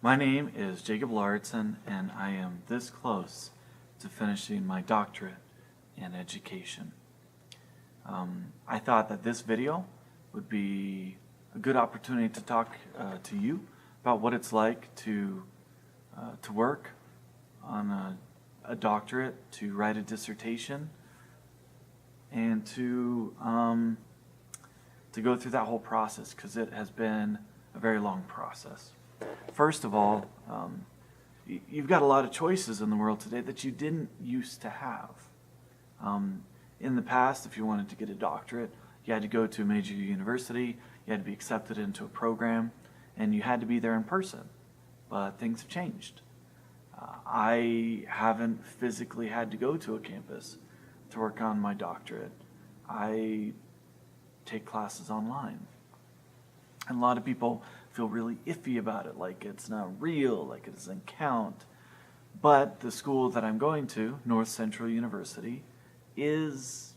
My name is Jacob Lauritsen, and I am this close to finishing my doctorate in education. I thought that this video would be a good opportunity to talk to you about what it's like to work on a doctorate, to write a dissertation, and to go through that whole process, because it has been a very long process. First of all, you've got a lot of choices in the world today that you didn't used to have. In the past, if you wanted to get a doctorate, you had to go to a major university, you had to be accepted into a program, and you had to be there in person. But things have changed. I haven't physically had to go to a campus to work on my doctorate. I take classes online. And a lot of people feel really iffy about it, like it's not real, like it doesn't count. But the school that I'm going to, North Central University, is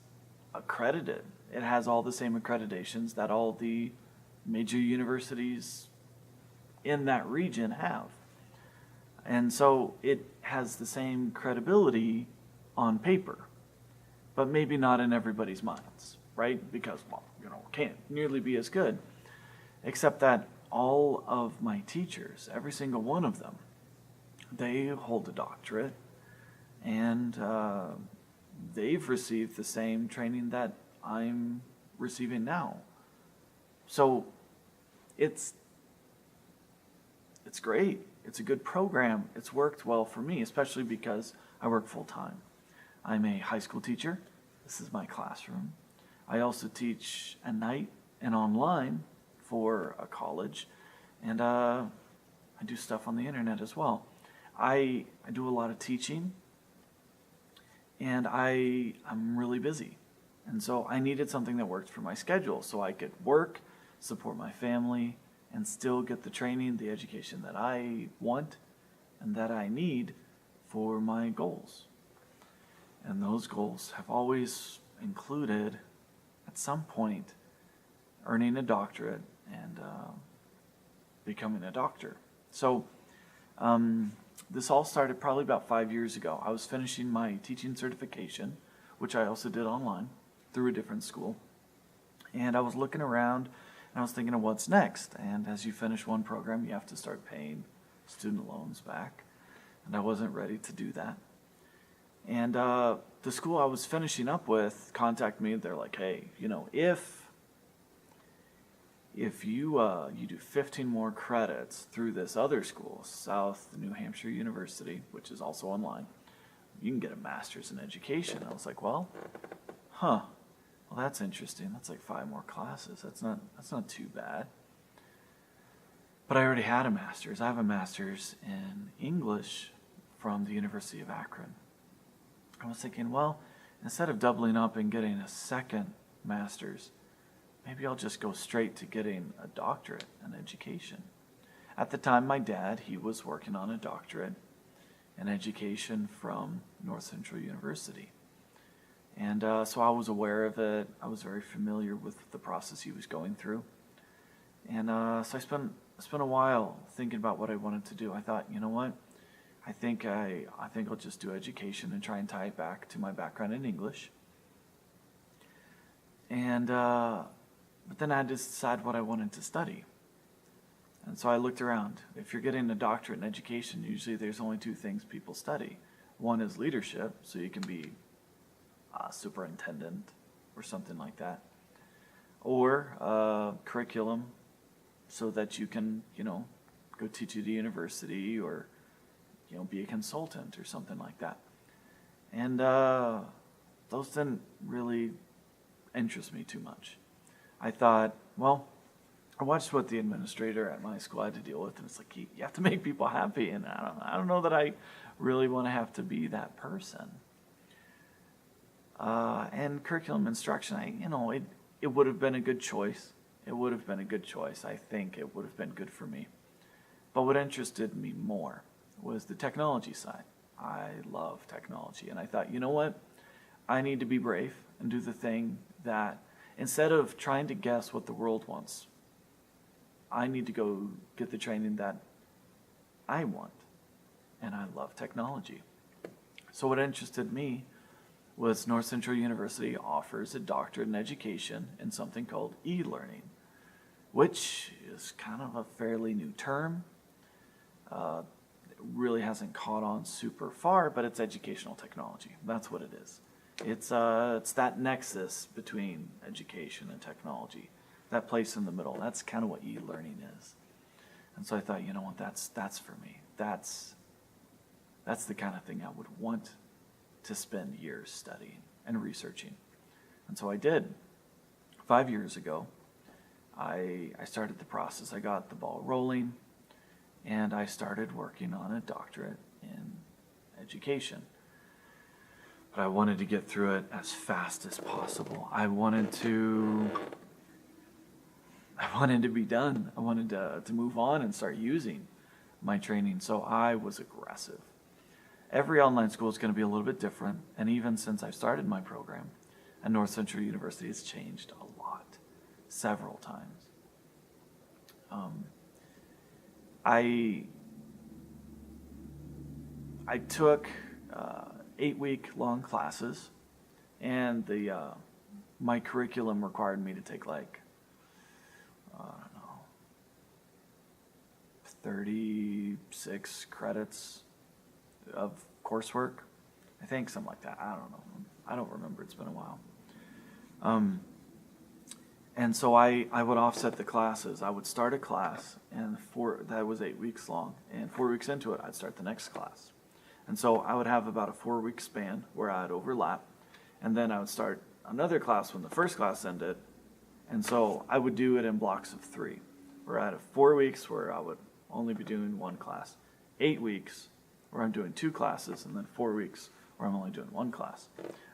accredited. It has all the same accreditations that all the major universities in that region have. And so it has the same credibility on paper, but maybe not in everybody's minds, right? Because, it can't nearly be as good. Except that all of my teachers, every single one of them, they hold a doctorate, and they've received the same training that I'm receiving now. So it's great. It's a good program. It's worked well for me, especially because I work full time. I'm a high school teacher. This is my classroom. I also teach at night and online for a college, and I do stuff on the internet as well. I do a lot of teaching, and I'm really busy, and so I needed something that worked for my schedule so I could work, support my family, and still get the training, the education that I want and that I need for my goals. And those goals have always included, at some point, earning a doctorate and becoming a doctor. So this all started probably about 5 years ago. I was finishing my teaching certification, which I also did online through a different school. And I was looking around and I was thinking of what's next. And as you finish one program, you have to start paying student loans back. And I wasn't ready to do that. And the school I was finishing up with contacted me. They're like, hey, if you do 15 more credits through this other school, South New Hampshire University, which is also online, you can get a master's in education. I was like, well, that's interesting. That's like 5 more classes. That's not too bad. But I already had a master's. I have a master's in English from the University of Akron. I was thinking, well, instead of doubling up and getting a second master's, maybe I'll just go straight to getting a doctorate in education. At the time, my dad, he was working on a doctorate in education from North Central University. And so I was aware of it. I was very familiar with the process he was going through. And so I spent a while thinking about what I wanted to do. I thought, you know what? I think I'll just do education and try and tie it back to my background in English. And but then I had to decide what I wanted to study. And so I looked around. If you're getting a doctorate in education, usually there's only 2 things people study. One is leadership, so you can be a superintendent or something like that. Or curriculum, so that you can, go teach at a university or, be a consultant or something like that. And those didn't really interest me too much. I thought, well, I watched what the administrator at my school had to deal with, and it's like, you have to make people happy, and I don't know that I really want to have to be that person. And curriculum instruction, it would have been a good choice. It would have been a good choice. I think it would have been good for me. But what interested me more was the technology side. I love technology, and I thought, you know what? I need to be brave and do the thing that, instead of trying to guess what the world wants, I need to go get the training that I want. And I love technology. So what interested me was North Central University offers a doctorate in education in something called e-learning, which is kind of a fairly new term. It really hasn't caught on super far, but it's educational technology. That's what it is. It's that nexus between education and technology, that place in the middle. That's kind of what e-learning is. And so I thought, you know what, that's for me. That's the kind of thing I would want to spend years studying and researching. And so I did. 5 years ago, I started the process. I got the ball rolling, and I started working on a doctorate in education. But I wanted to get through it as fast as possible. I wanted to be done. I wanted to move on and start using my training. So I was aggressive. Every online school is going to be a little bit different. And even since I started my program at North Central University, it's changed a lot, several times. I took 8-week-long classes, and my curriculum required me to take 36 credits of coursework. I think something like that. I don't know. I don't remember. It's been a while. And so I would offset the classes. I would start a class, and that was 8 weeks long. And 4 weeks into it, I'd start the next class. And so I would have about a 4-week span where I'd overlap. And then I would start another class when the first class ended. And so I would do it in blocks of 3, where I had 4 weeks where I would only be doing one class, 8 weeks where I'm doing 2 classes, and then 4 weeks where I'm only doing 1 class.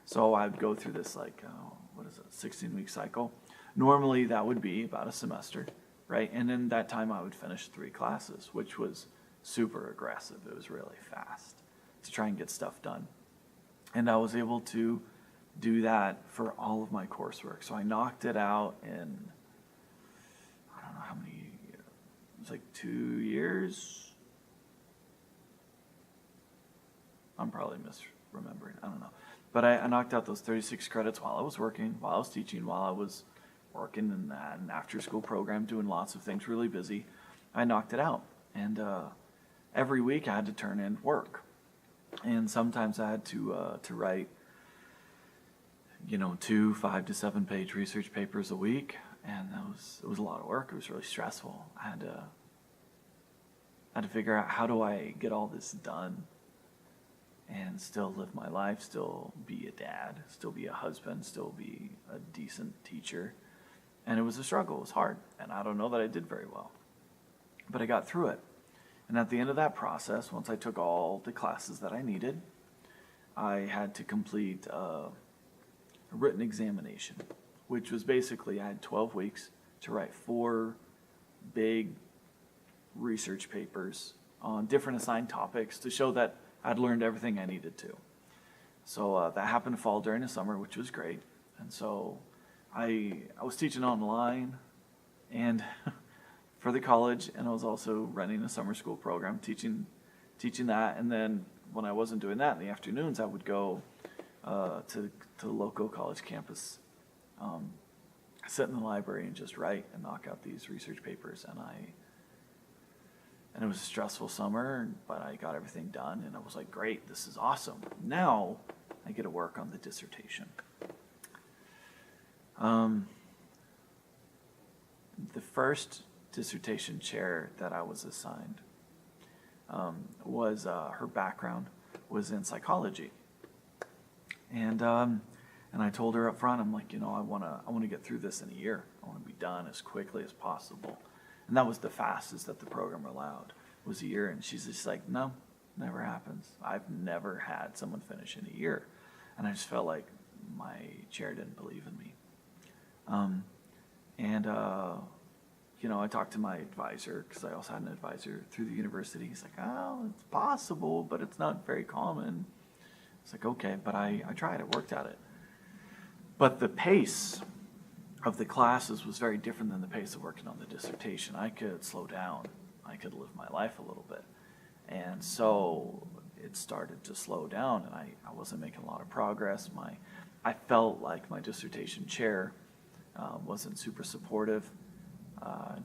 So I'd go through this 16-week cycle. Normally that would be about a semester, right? And in that time I would finish 3 classes, which was super aggressive. It was really fast to try and get stuff done. And I was able to do that for all of my coursework. So I knocked it out in, I don't know how many, it was 2 years. I'm probably misremembering, I don't know. But I knocked out those 36 credits while I was working, while I was teaching, while I was working in an after-school program, doing lots of things, really busy. I knocked it out. And every week I had to turn in work. And sometimes I had to write, 2 5 to 7 page research papers a week. And it was a lot of work. It was really stressful. I had to figure out, how do I get all this done and still live my life, still be a dad, still be a husband, still be a decent teacher. And it was a struggle. It was hard. And I don't know that I did very well. But I got through it. And at the end of that process, once I took all the classes that I needed, I had to complete a written examination, which was basically, I had 12 weeks to write 4 big research papers on different assigned topics to show that I'd learned everything I needed to. So that happened to fall during the summer, which was great. And so I was teaching online and for the college, and I was also running a summer school program, teaching that. And then when I wasn't doing that in the afternoons, I would go to the local college campus, sit in the library and just write and knock out these research papers. And it was a stressful summer, but I got everything done, and I was like, great, this is awesome. Now I get to work on the dissertation. The first dissertation chair that I was assigned was her background was in psychology, and I told her up front, I'm like, I want to get through this in a year. I want to be done as quickly as possible. And that was the fastest that the program allowed, was a year. And she's just like, no, never happens. I've never had someone finish in a year. And I just felt like my chair didn't believe in me. I talked to my advisor, because I also had an advisor through the university. He's like, oh, it's possible, but it's not very common. It's like, okay, but I tried, I worked at it. But the pace of the classes was very different than the pace of working on the dissertation. I could slow down. I could live my life a little bit. And so it started to slow down, and I wasn't making a lot of progress. I felt like my dissertation chair wasn't super supportive,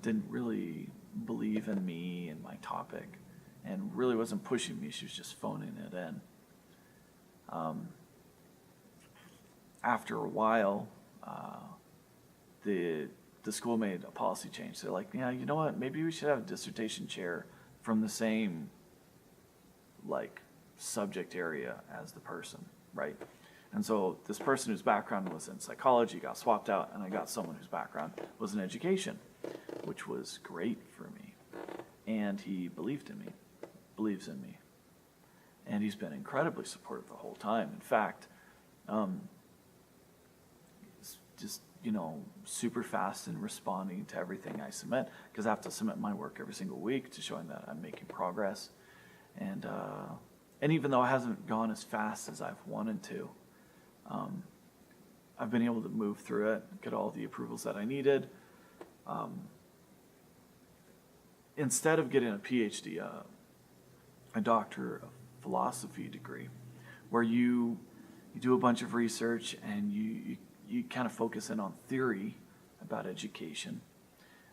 didn't really believe in me and my topic, and really wasn't pushing me. She was just phoning it in. After a while, the school made a policy change. They're like, yeah, you know what? Maybe we should have a dissertation chair from the same subject area as the person, right? And so this person whose background was in psychology got swapped out, and I got someone whose background was in education, which was great for me. And he believes in me, and he's been incredibly supportive the whole time. In fact, just super fast in responding to everything I submit, because I have to submit my work every single week to showing that I'm making progress. And even though it hasn't gone as fast as I've wanted to, I've been able to move through it, get all the approvals that I needed. Instead of getting a PhD, a Doctorate of Philosophy degree, where you do a bunch of research and you kind of focus in on theory about education,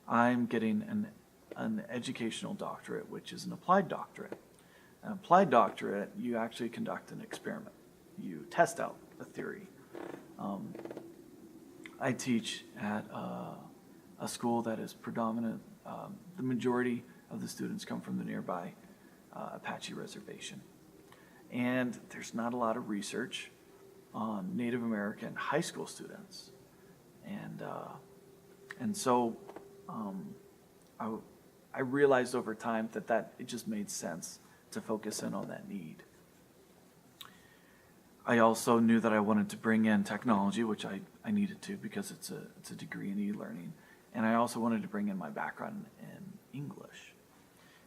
I'm getting an educational doctorate, which is an applied doctorate. An applied doctorate, you actually conduct an experiment. You test out a theory. I teach at a school that is predominant. The majority of the students come from the nearby Apache reservation. And there's not a lot of research on Native American high school students. And so I realized over time that it just made sense to focus in on that need. I also knew that I wanted to bring in technology, which I needed to because it's a degree in e-learning. And I also wanted to bring in my background in English.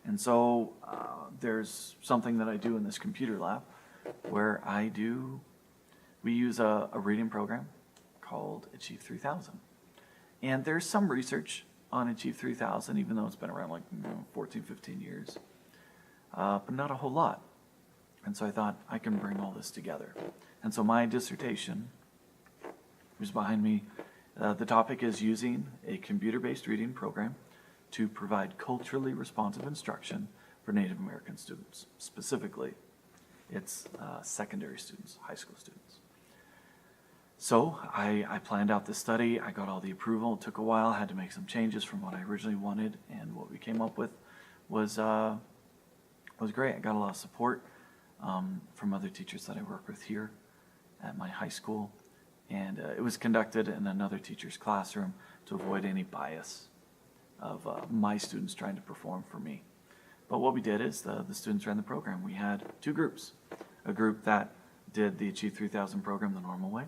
And so there's something that I do in this computer lab where we use a reading program called Achieve 3000. And there's some research on Achieve 3000, even though it's been around 14, 15 years, but not a whole lot. And so I thought I can bring all this together. And so my dissertation, which is behind me, the topic is using a computer-based reading program to provide culturally responsive instruction for Native American students. Specifically, it's secondary students, high school students. So I planned out this study. I got all the approval. It took a while. I had to make some changes from what I originally wanted, and what we came up with was great. I got a lot of support from other teachers that I work with here at my high school, and it was conducted in another teacher's classroom to avoid any bias of my students trying to perform for me. But what we did is the students ran the program. We had two groups. A group that did the Achieve 3000 program the normal way,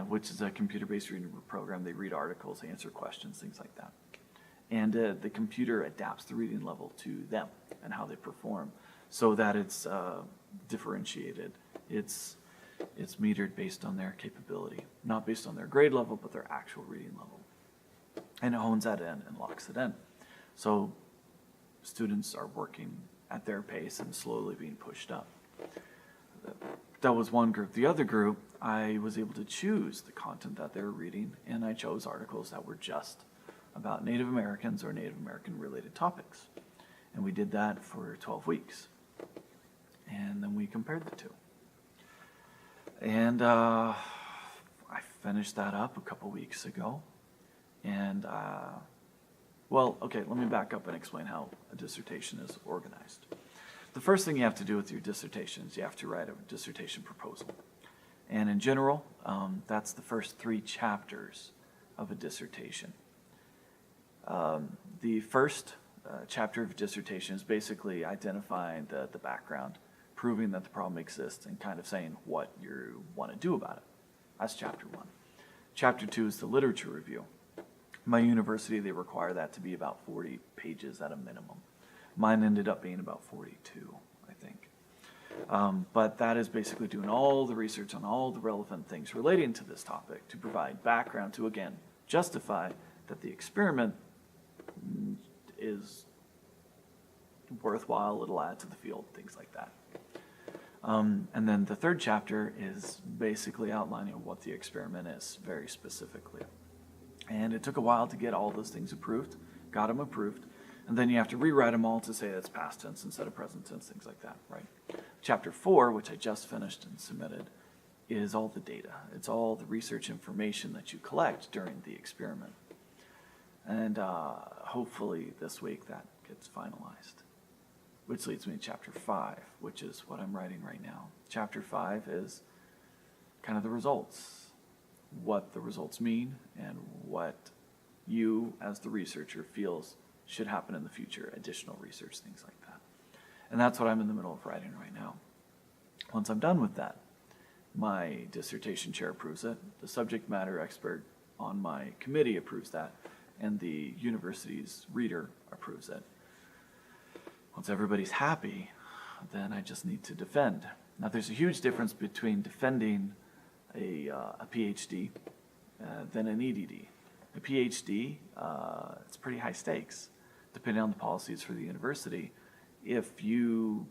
which is a computer-based reading program. They read articles, answer questions, things like that. And the computer adapts the reading level to them and how they perform so that it's differentiated. It's metered based on their capability, not based on their grade level, but their actual reading level. And it hones that in and locks it in. So students are working at their pace and slowly being pushed up. That was one group. The other group, I was able to choose the content that they were reading, and I chose articles that were just about Native Americans or Native American related topics. And we did that for 12 weeks. And then we compared the two. And I finished that up a couple weeks ago. And, let me back up and explain how a dissertation is organized. The first thing you have to do with your dissertation is you have to write a dissertation proposal. And in general, that's the first 3 chapters of a dissertation. The first chapter of a dissertation is basically identifying the background, proving that the problem exists, and kind of saying what you want to do about it. That's chapter 1. Chapter 2 is the literature review. My university, they require that to be about 40 pages at a minimum. Mine ended up being about 42, I think. But that is basically doing all the research on all the relevant things relating to this topic to provide background to, again, justify that the experiment worthwhile, it'll add to the field, things like that. And then the third chapter is basically outlining what the experiment is, very specifically. And it took a while to get all those things approved, got them approved, and then you have to rewrite them all to say that's past tense instead of present tense, things like that, right? Chapter 4, which I just finished and submitted, is all the data. It's all the research information that you collect during the experiment. And hopefully this week that gets finalized. Which leads me to chapter 5, which is what I'm writing right now. Chapter 5 is kind of the results, what the results mean, and what you, as the researcher, feels should happen in the future, additional research, things like that. And that's what I'm in the middle of writing right now. Once I'm done with that, my dissertation chair approves it, the subject matter expert on my committee approves that, and the university's reader approves it. Once everybody's happy, then I just need to defend. Now, there's a huge difference between defending a PhD than an EDD. A PhD, it's pretty high stakes, depending on the policies for the university. If your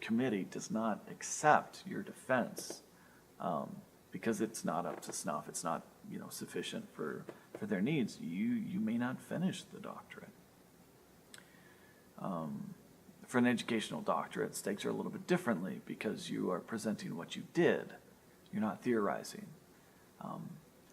committee does not accept your defense because it's not up to snuff, it's not sufficient for their needs, you may not finish the doctorate. For an educational doctorate, stakes are a little bit differently because you are presenting what you did. You're not theorizing.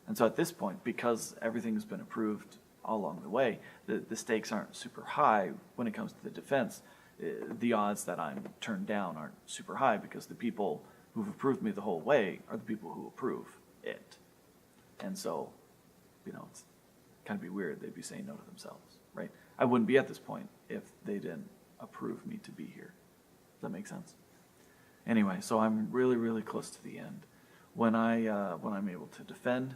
And so at this point, because everything's been approved all along the way, the stakes aren't super high when it comes to the defense. The odds that I'm turned down aren't super high because the people who've approved me the whole way are the people who approve it. And so, it's kind of be weird. They'd be saying no to themselves, right? I wouldn't be at this point if they didn't approve me to be here. Does that make sense? Anyway, so I'm really, really close to the end. When I'm able to defend,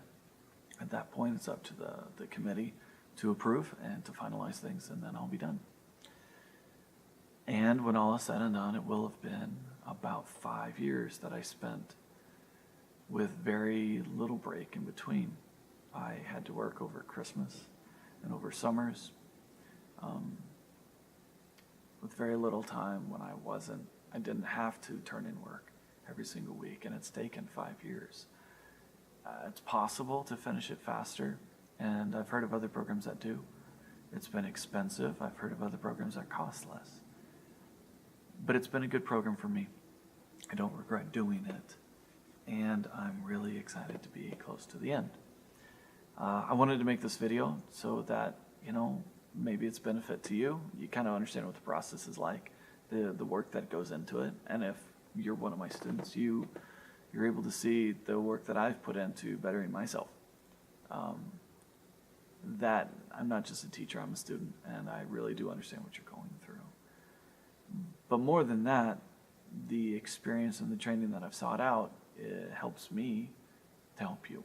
at that point it's up to the committee to approve and to finalize things, and then I'll be done. And when all is said and done, it will have been about 5 years that I spent with very little break in between. I had to work over Christmas and over summers, with very little time when I didn't have to turn in work every single week, and it's taken 5 years. It's possible to finish it faster, and I've heard of other programs that do. It's been expensive. I've heard of other programs that cost less. But it's been a good program for me. I don't regret doing it, and I'm really excited to be close to the end. I wanted to make this video so that, maybe it's benefit to you. You kind of understand what the process is like, the work that goes into it, and if you're one of my students, you're able to see the work that I've put into bettering myself. That I'm not just a teacher, I'm a student, and I really do understand what you're going through. But more than that, the experience and the training that I've sought out, it helps me to help you.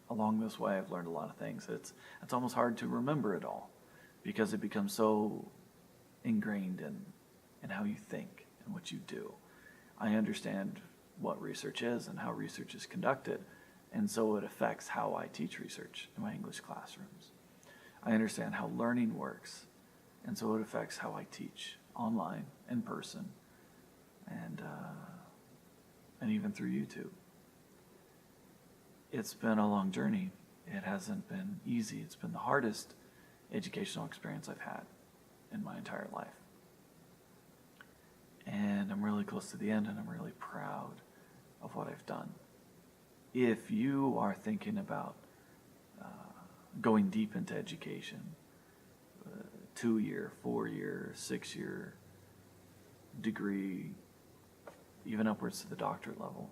Along this way, I've learned a lot of things. It's almost hard to remember it all because it becomes so ingrained in how you think and what you do. I understand what research is and how research is conducted, and so it affects how I teach research in my English classrooms. I understand how learning works, and so it affects how I teach online, in person, and even through YouTube. It's been a long journey. It hasn't been easy. It's been the hardest educational experience I've had in my entire life. And I'm really close to the end, and I'm really proud of what I've done. If you are thinking about going deep into education, 2-year, 4-year, 6-year degree, even upwards to the doctorate level,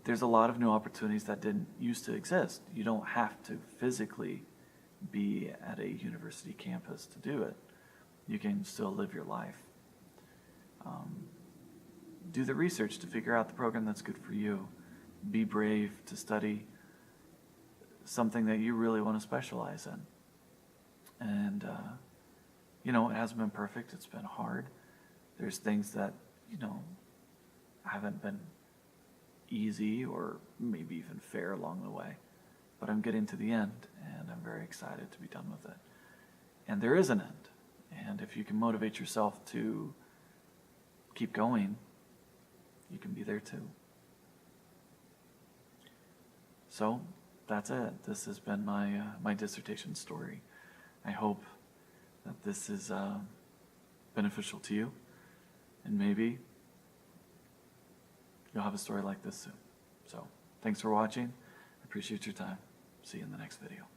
there's a lot of new opportunities that didn't used to exist. You don't have to physically be at a university campus to do it. You can still live your life. Do the research to figure out the program that's good for you. Be brave to study something that you really want to specialize in. And, it hasn't been perfect. It's been hard. There's things that, haven't been easy or maybe even fair along the way. But I'm getting to the end, and I'm very excited to be done with it. And there is an end. And if you can motivate yourself to keep going, you can be there too. So that's it. This has been my dissertation story. I hope that this is beneficial to you, and maybe you'll have a story like this soon. So thanks for watching. I appreciate your time. See you in the next video.